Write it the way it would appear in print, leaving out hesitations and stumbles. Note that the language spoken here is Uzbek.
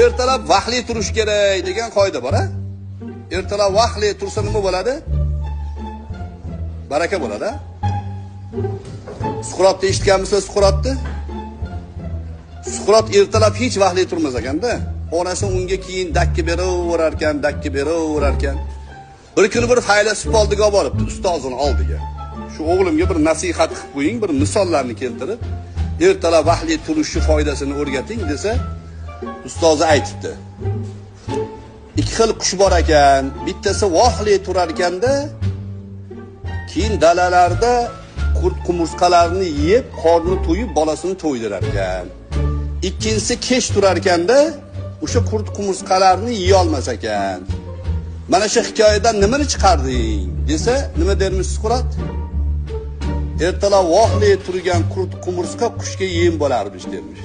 Ertalab vaqtli turish kerak degan qoida bor-a? Ertalab vaqtli tursa nima bo'ladi? Baraka bo'ladi. Suqrotni eshitganmisiz, Suqrotni? Suqrot ertalab hech vaqtli turmas ekanda. Onasi unga keyin dakki beraverar ekan. Bir kuni bir faylasuf oldiga olib boribdi, ustozining oldiga. Shu o'g'limga bir nasihat qilib qo'ying, bir misollarni keltirib, ertalab vaqtli turishning foydasini o'rgating desa, ustozi aytibdi. Ikki xil qush bor ekan, bittasi vaqtli turar ekanda, keyin dalalarda qurt qumursqalarni yeb, qorni to'yib, bolasini to'ydirar ekan. Ikkinchisi kech turar ekanda, o'sha qurt qumursqalarni yeya olmas ekan. Mana shu hikoyadan nimani chiqarding desa, nima dermish Suqrot? Ertalab vaqtli turgan qurt qumursqa qushga yem bo'larmish dermish.